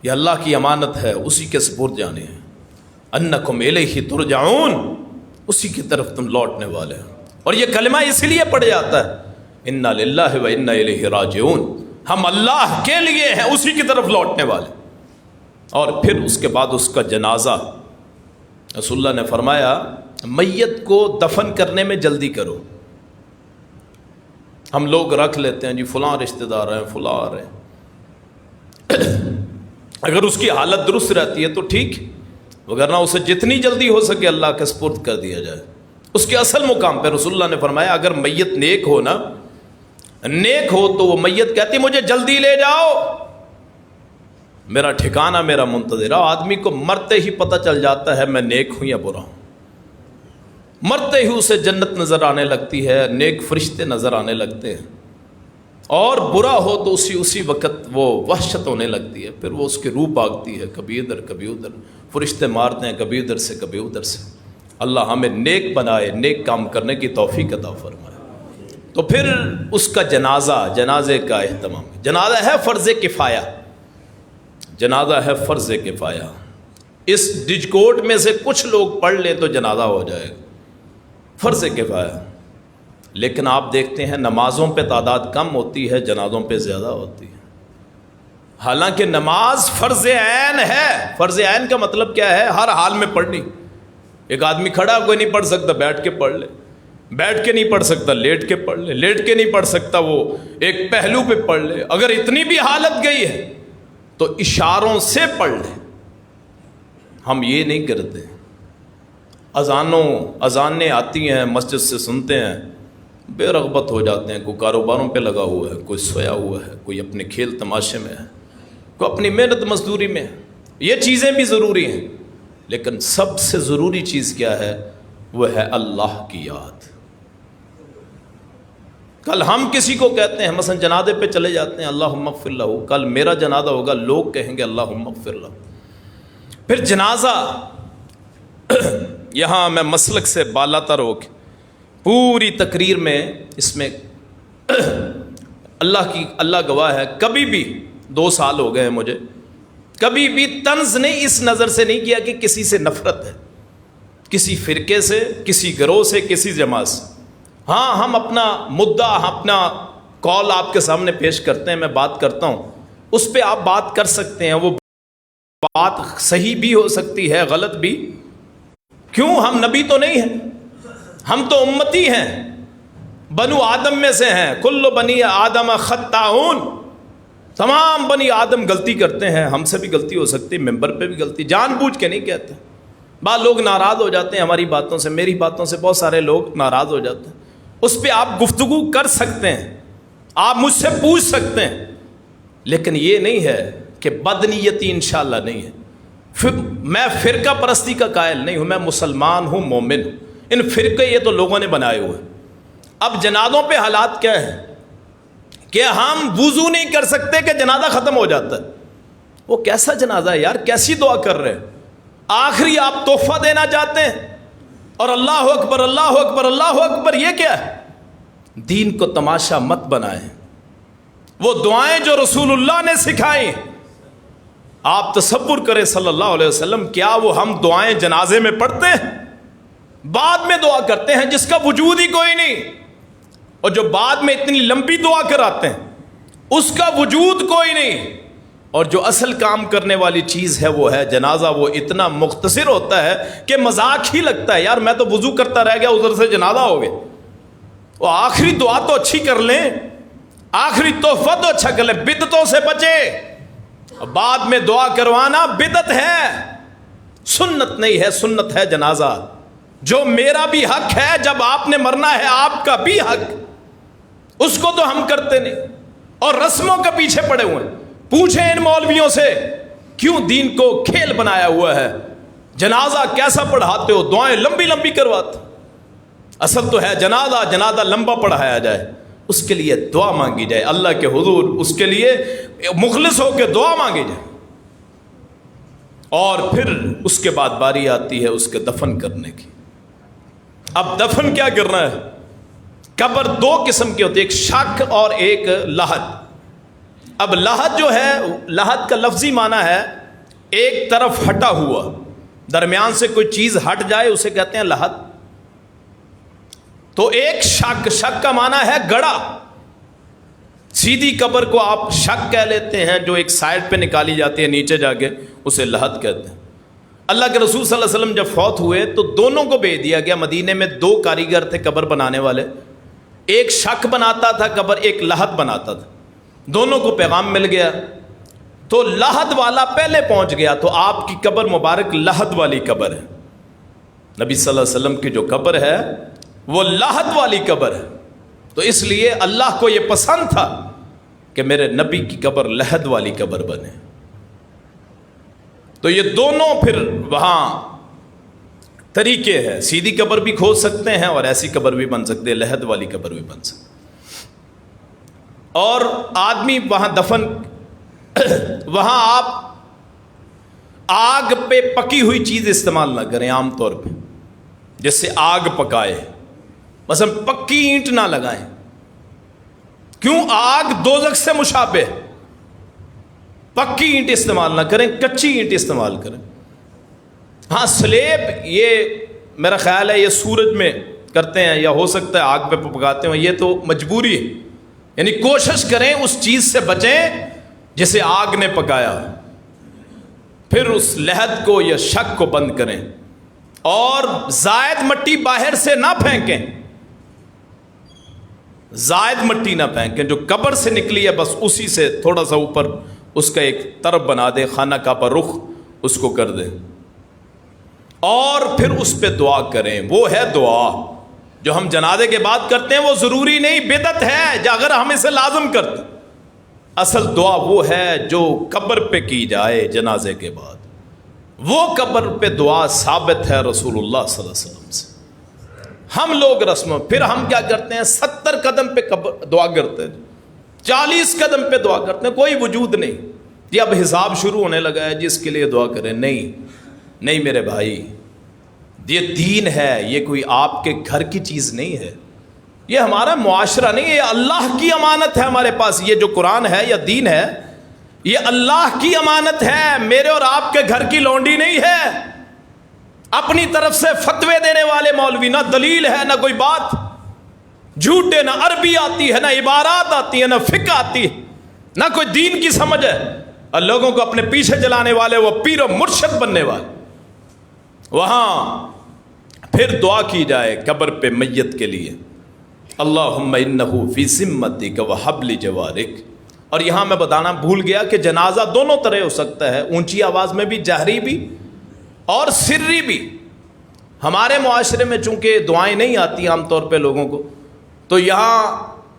یہ اللہ کی امانت ہے, اسی کے سپرد جانے ہیں. انکم الیہ ترجعون, اسی کی طرف تم لوٹنے والے ہیں. اور یہ کلمہ اس لیے پڑھ جاتا ہے انا للہ و انا الیہ راجعون, ہم اللہ کے لیے ہیں، اسی کی طرف لوٹنے والے. اور پھر اس کے بعد اس کا جنازہ، رسول اللہ نے فرمایا میت کو دفن کرنے میں جلدی کرو. ہم لوگ رکھ لیتے ہیں جی فلاں رشتہ دار ہیں، فلاں آ رہے ہیں. اگر اس کی حالت درست رہتی ہے تو ٹھیک، وگرنہ اسے جتنی جلدی ہو سکے اللہ کے سپرد کر دیا جائے اس کے اصل مقام پہ. رسول اللہ نے فرمایا اگر میت نیک ہو نا، نیک ہو تو وہ میت کہتی مجھے جلدی لے جاؤ، میرا ٹھکانہ میرا منتظر. آدمی کو مرتے ہی پتہ چل جاتا ہے میں نیک ہوں یا برا ہوں. مرتے ہی اسے جنت نظر آنے لگتی ہے، نیک فرشتے نظر آنے لگتے ہیں. اور برا ہو تو اسی وقت وہ وحشت ہونے لگتی ہے. پھر وہ اس کی روح بھاگتی ہے، کبھی ادھر کبھی ادھر، فرشتے مارتے ہیں کبھی ادھر سے کبھی ادھر سے. اللہ ہمیں نیک بنائے، نیک کام کرنے کی توفیق عطا فرمائے. تو پھر اس کا جنازے کا اہتمام. جنازہ ہے فرض کفایہ، جنازہ ہے فرض کفایہ. اس ڈجکوٹ میں سے کچھ لوگ پڑھ لیں تو جنازہ ہو جائے گا، فرض کفایہ. لیکن آپ دیکھتے ہیں نمازوں پہ تعداد کم ہوتی ہے، جنازوں پہ زیادہ ہوتی ہے. حالانکہ نماز فرض عین ہے. فرض عین کا مطلب کیا ہے؟ ہر حال میں پڑھنی. ایک آدمی کھڑا کوئی نہیں پڑھ سکتا، بیٹھ کے پڑھ لے. بیٹھ کے نہیں پڑھ سکتا، لیٹ کے پڑھ لے. لیٹ کے نہیں پڑھ سکتا، وہ ایک پہلو پہ پڑھ لے. اگر اتنی بھی حالت گئی ہے تو اشاروں سے پڑھ لے. ہم یہ نہیں کرتے. اذانیں آتی ہیں، مسجد سے سنتے ہیں، بے رغبت ہو جاتے ہیں. کوئی کاروباروں پہ لگا ہوا ہے، کوئی سویا ہوا ہے، کوئی اپنے کھیل تماشے میں ہے، کوئی اپنی محنت مزدوری میں ہے. یہ چیزیں بھی ضروری ہیں، لیکن سب سے ضروری چیز کیا ہے؟ وہ ہے اللہ کی یاد. کل ہم کسی کو کہتے ہیں، مثلا جنازے پہ چلے جاتے ہیں اللہم اغفر لہ، کل میرا جنازہ ہوگا، لوگ کہیں گے اللہم اغفر لہ. پھر جنازہ یہاں میں مسلک سے بالا تر ہو کے پوری تقریر میں اس میں اللہ گواہ ہے، کبھی بھی 2 سال ہو گئے ہیں مجھے، کبھی بھی طنز نہیں اس نظر سے نہیں کیا کہ کسی سے نفرت ہے، کسی فرقے سے، کسی گروہ سے، کسی جماعت سے. ہاں ہم اپنا مدعا، اپنا کال آپ کے سامنے پیش کرتے ہیں، میں بات کرتا ہوں، اس پہ آپ بات کر سکتے ہیں. وہ بات صحیح بھی ہو سکتی ہے، غلط بھی. کیوں؟ ہم نبی تو نہیں ہیں، ہم تو امتی ہیں، بنو آدم میں سے ہیں. کل بنی آدم خطاؤن، تمام بنی آدم غلطی کرتے ہیں. ہم سے بھی غلطی ہو سکتی، ممبر پہ بھی غلطی، جان بوجھ کے نہیں کہتے. بعض لوگ ناراض ہو جاتے ہیں ہماری باتوں سے، میری باتوں سے بہت سارے لوگ ناراض ہو جاتے ہیں. اس پہ آپ گفتگو کر سکتے ہیں، آپ مجھ سے پوچھ سکتے ہیں، لیکن یہ نہیں ہے کہ بدنیتی انشاءاللہ نہیں ہے. میں فرقہ پرستی کا قائل نہیں ہوں، میں مسلمان ہوں، مومن ہوں. ان فرقے یہ تو لوگوں نے بنائے ہوئے. اب جنازوں پہ حالات کیا ہے کہ ہم وضو نہیں کر سکتے کہ جنازہ ختم ہو جاتا ہے. وہ کیسا جنازہ ہے یار؟ کیسی دعا کر رہے ہیں؟ آخری آپ تحفہ دینا چاہتے ہیں اور اللہ اکبر اللہ اکبر اللہ اکبر. یہ کیا ہے؟ دین کو تماشا مت بنائیں. وہ دعائیں جو رسول اللہ نے سکھائیں، آپ تصور کریں صلی اللہ علیہ وسلم، کیا وہ ہم دعائیں جنازے میں پڑھتے ہیں؟ بعد میں دعا کرتے ہیں جس کا وجود ہی کوئی نہیں. اور جو بعد میں اتنی لمبی دعا کراتے ہیں اس کا وجود کوئی نہیں. اور جو اصل کام کرنے والی چیز ہے وہ ہے جنازہ. وہ اتنا مختصر ہوتا ہے کہ مذاق ہی لگتا ہے. یار میں تو وضو کرتا رہ گیا، ادھر سے جنازہ ہو گیا. وہ آخری دعا تو اچھی کر لیں، آخری تحفہ تو اچھا کر لیں. بدعتوں سے بچے. بعد میں دعا کروانا بدعت ہے، سنت نہیں ہے. سنت ہے جنازہ. جو میرا بھی حق ہے، جب آپ نے مرنا ہے آپ کا بھی حق، اس کو تو ہم کرتے نہیں اور رسموں کے پیچھے پڑے ہوئے ہیں. پوچھیں ان مولویوں سے کیوں دین کو کھیل بنایا ہوا ہے. جنازہ کیسا پڑھاتے ہو؟ دعائیں لمبی لمبی کرواتے. اصل تو ہے جنازہ لمبا پڑھایا جائے، اس کے لیے دعا مانگی جائے اللہ کے حضور، اس کے لیے مخلص ہو کے دعا مانگی جائے. اور پھر اس کے بعد باری آتی ہے اس کے دفن کرنے کی. اب دفن کیا کرنا ہے؟ قبر 2 قسم کی ہوتی ہے، ایک شق اور ایک لحد. اب لحد جو ہے، لحد کا لفظی معنی ہے ایک طرف ہٹا ہوا، درمیان سے کوئی چیز ہٹ جائے اسے کہتے ہیں لحد. تو ایک شق کا معنی ہے گڑا، سیدھی قبر کو آپ شک کہہ لیتے ہیں، جو ایک سائڈ پہ نکالی جاتی ہے نیچے جا کے، اسے لحد کہتے ہیں۔ اللہ کے رسول صلی اللہ علیہ وسلم جب فوت ہوئے تو دونوں کو بھیج دیا گیا۔ مدینے میں 2 کاریگر تھے قبر بنانے والے، ایک شک بناتا تھا قبر، ایک لحد بناتا تھا۔ دونوں کو پیغام مل گیا تو لحد والا پہلے پہنچ گیا، تو آپ کی قبر مبارک لحد والی قبر ہے۔ نبی صلی اللہ علیہ وسلم کی جو قبر ہے وہ لحد والی قبر ہے، تو اس لیے اللہ کو یہ پسند تھا کہ میرے نبی کی قبر لحد والی قبر بنے۔ تو یہ دونوں پھر وہاں طریقے ہیں، سیدھی قبر بھی کھود سکتے ہیں اور ایسی قبر بھی بن سکتے ہیں، لحد والی قبر بھی بن سکتے۔ اور آدمی وہاں دفن، وہاں آپ آگ پہ پکی ہوئی چیز استعمال نہ کریں عام طور پہ، جس سے آگ پکائے، مثلا پکی اینٹ نہ لگائیں، کیوں؟ آگ دوزخ سے مشابہ، پکی اینٹ استعمال نہ کریں، کچی اینٹ استعمال کریں۔ ہاں سلیب، یہ میرا خیال ہے یہ سورج میں کرتے ہیں یا ہو سکتا ہے آگ پہ پکاتے ہیں، یہ تو مجبوری ہے، یعنی کوشش کریں اس چیز سے بچیں جسے آگ نے پکایا، پھر اس لحد کو یا شک کو بند کریں، اور زائد مٹی باہر سے نہ پھینکیں، زائد مٹی نہ پھینکیں، جو قبر سے نکلی ہے بس اسی سے تھوڑا سا اوپر اس کا ایک طرف بنا دیں، خانہ کعبہ رخ اس کو کر دیں، اور پھر اس پہ دعا کریں۔ وہ ہے دعا جو ہم جنازے کے بعد کرتے ہیں، وہ ضروری نہیں، بدعت ہے اگر ہم اسے لازم کرتے۔ اصل دعا وہ ہے جو قبر پہ کی جائے جنازے کے بعد، وہ قبر پہ دعا ثابت ہے رسول اللہ صلی اللہ علیہ وسلم سے۔ ہم لوگ رسم، پھر ہم کیا کرتے ہیں 70 قدم پہ دعا کرتے ہیں، 40 قدم پہ دعا کرتے ہیں، کوئی وجود نہیں جی اب حساب شروع ہونے لگا ہے جس کے لیے دعا کریں۔ نہیں میرے بھائی، یہ دین ہے، یہ کوئی آپ کے گھر کی چیز نہیں ہے، یہ ہمارا معاشرہ نہیں ہے، یہ اللہ کی امانت ہے ہمارے پاس۔ یہ جو قرآن ہے یا دین ہے، یہ اللہ کی امانت ہے، میرے اور آپ کے گھر کی لونڈی نہیں ہے۔ اپنی طرف سے فتوے دینے والے مولوی، نہ دلیل ہے نہ کوئی بات، جھوٹے، نہ عربی آتی ہے، نہ عبارات آتی ہے، نہ فقہ آتی ہے، نہ کوئی دین کی سمجھ ہے، اور لوگوں کو اپنے پیچھے چلانے والے، وہ پیر و مرشد بننے والے۔ وہاں پھر دعا کی جائے قبر پہ میت کے لیے، اللہم انہو فی ذمتک و حبل جوارک۔ اور یہاں میں بتانا بھول گیا کہ جنازہ دونوں طرح ہو سکتا ہے، اونچی آواز میں بھی، جہری بھی اور سری بھی۔ ہمارے معاشرے میں چونکہ دعائیں نہیں آتی عام طور پہ لوگوں کو، تو یہاں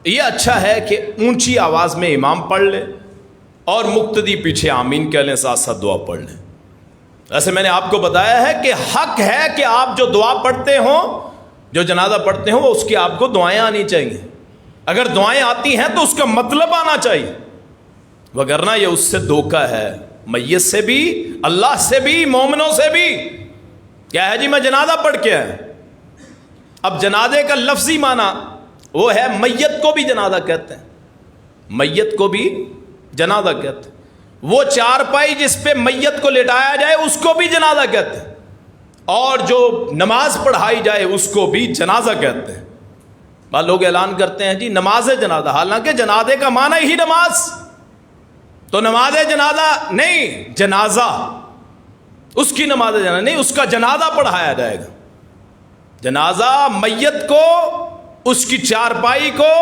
یہ اچھا ہے کہ اونچی آواز میں امام پڑھ لے اور مقتدی پیچھے آمین کہہ لیں، ساتھ ساتھ دعا پڑھ لیں۔ ایسے میں نے آپ کو بتایا ہے کہ حق ہے کہ آپ جو دعا پڑھتے ہوں، جو جنازہ پڑھتے ہوں، وہ اس کی آپ کو دعائیں آنی چاہیے۔ اگر دعائیں آتی ہیں تو اس کا مطلب آنا چاہیے، وگرنہ یہ اس سے دھوکہ ہے، میت سے بھی، اللہ سے بھی، مومنوں سے بھی۔ کیا ہے جی میں جنازہ پڑھ کے آیا۔ اب جنازے کا لفظی معنی وہ ہے، میت کو بھی جنازہ کہتے ہیں، میت کو بھی جنازہ کہتے ہیں۔ وہ چارپائی جس پہ میت کو لٹایا جائے اس کو بھی جنازہ کہتے ہیں، اور جو نماز پڑھائی جائے اس کو بھی جنازہ کہتے ہیں۔ بعض لوگ اعلان کرتے ہیں جی نماز جنازہ، حالانکہ جنازے کا معنی ہی نماز، تو نماز جنازہ نہیں، جنازہ، اس کی نماز جنازہ نہیں، اس کا جنازہ پڑھایا جائے گا۔ جنازہ میت کو، اس کی چارپائی کو،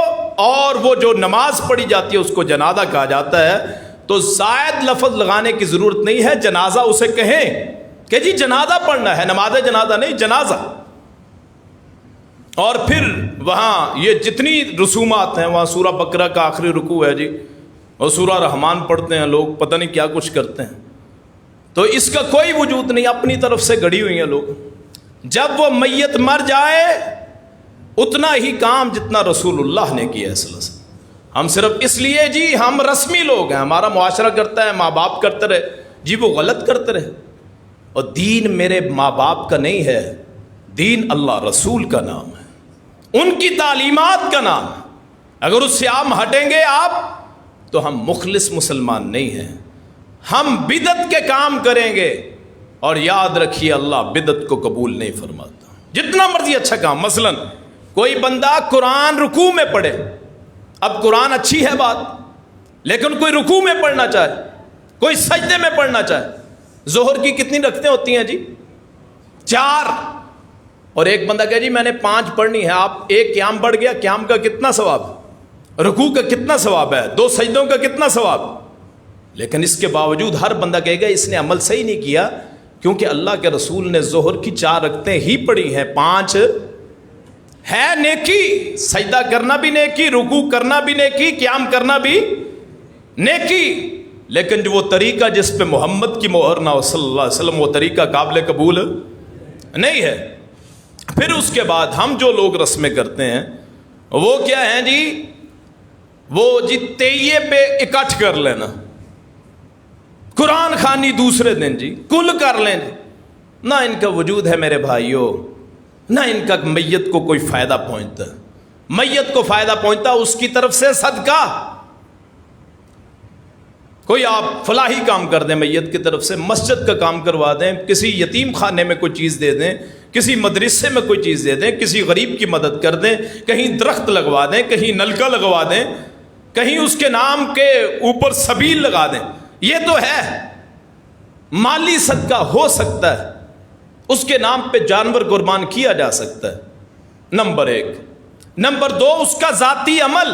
اور وہ جو نماز پڑھی جاتی ہے اس کو جنازہ کہا جاتا ہے۔ تو زائد لفظ لگانے کی ضرورت نہیں ہے، جنازہ اسے کہیں کہ جی جنازہ پڑھنا ہے، نماز جنازہ نہیں، جنازہ۔ اور پھر وہاں یہ جتنی رسومات ہیں، وہاں سورہ بقرہ کا آخری رکوع ہے جی، اور سورہ رحمان پڑھتے ہیں لوگ، پتہ نہیں کیا کچھ کرتے ہیں، تو اس کا کوئی وجود نہیں، اپنی طرف سے گڑھی ہوئی ہیں لوگ۔ جب وہ میت مر جائے اتنا ہی کام جتنا رسول اللہ نے کیا ہے صلی اللہ علیہ وسلم۔ ہم صرف اس لیے جی ہم رسمی لوگ ہیں، ہمارا معاشرہ کرتا ہے، ماں باپ کرتے رہے جی، وہ غلط کرتے رہے۔ اور دین میرے ماں باپ کا نہیں ہے، دین اللہ رسول کا نام ہے، ان کی تعلیمات کا نام ہے۔ اگر اس سے آپ ہٹیں گے آپ تو ہم مخلص مسلمان نہیں ہیں، ہم بدعت کے کام کریں گے، اور یاد رکھیے اللہ بدعت کو قبول نہیں فرماتا۔ جتنا مرضی اچھا کام، مثلا کوئی بندہ قرآن رکوع میں پڑھے، اب قرآن اچھی ہے بات، لیکن کوئی رکوع میں پڑھنا چاہے، کوئی سجدے میں پڑھنا چاہے۔ ظہر کی کتنی رکعتیں ہوتی ہیں جی؟ 4، اور ایک بندہ کہے جی میں نے 5 پڑھنی ہے، آپ ایک قیام پڑھ گیا، قیام کا کتنا ثواب ہے، رکوع کا کتنا ثواب ہے، 2 سجدوں کا کتنا ثواب؟ لیکن اس کے باوجود ہر بندہ کہے گا اس نے عمل صحیح نہیں کیا، کیونکہ اللہ کے رسول نے ظہر کی 4 رکعتیں ہی پڑھی ہیں، 5 ہے نیکی، سجدہ کرنا بھی نیکی، رکوع کرنا بھی نیکی، قیام کرنا بھی نیکی، لیکن جو وہ طریقہ جس پہ محمد کی مہر نہ ہو صلی اللہ علیہ وسلم، وہ طریقہ قابل قبول نہیں ہے۔ پھر اس کے بعد ہم جو لوگ رسمیں کرتے ہیں وہ کیا ہیں جی؟ وہ جی تیئے پہ اکٹھ کر لینا، قرآن خوانی دوسرے دن جی کل کر لیں جی، نہ ان کا وجود ہے میرے بھائیوں، نہ ان کا میت کو کوئی فائدہ پہنچتا۔ میت کو فائدہ پہنچتا اس کی طرف سے صدقہ، کوئی آپ فلاحی کام کر دیں، میت کی طرف سے مسجد کا کام کروا دیں، کسی یتیم خانے میں کوئی چیز دے دیں، کسی مدرسے میں کوئی چیز دے دیں، کسی غریب کی مدد کر دیں، کہیں درخت لگوا دیں، کہیں نلکا لگوا دیں، کہیں اس کے نام کے اوپر سبیل لگا دیں، یہ تو ہے مالی صدقہ ہو سکتا ہے، اس کے نام پہ جانور قربان کیا جا سکتا ہے، نمبر 1۔ نمبر 2 اس کا ذاتی عمل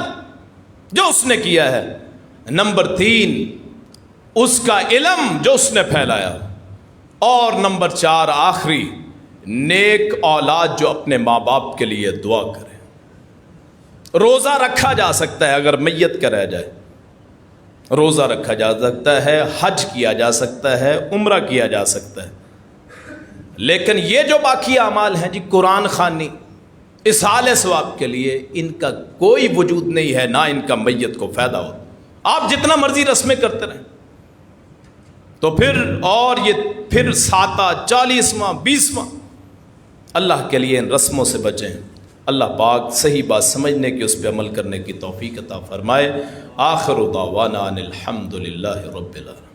جو اس نے کیا ہے، نمبر 3 اس کا علم جو اس نے پھیلایا، اور نمبر 4 آخری نیک اولاد جو اپنے ماں باپ کے لیے دعا کرے۔ روزہ رکھا جا سکتا ہے اگر میت کا رہ جائے، روزہ رکھا جا سکتا ہے، حج کیا جا سکتا ہے، عمرہ کیا جا سکتا ہے، لیکن یہ جو باقی اعمال ہیں جی قرآن خوانی اصحال ثواب کے لیے، ان کا کوئی وجود نہیں ہے، نہ ان کا میت کو فائدہ ہو۔ آپ جتنا مرضی رسمیں کرتے رہیں تو پھر 7واں 40واں 20واں، اللہ کے لیے ان رسموں سے بچیں۔ اللہ پاک صحیح بات سمجھنے کی، اس پہ عمل کرنے کی توفیق عطا فرمائے۔ آخر دعوانا ان الحمد للہ رب العالمین۔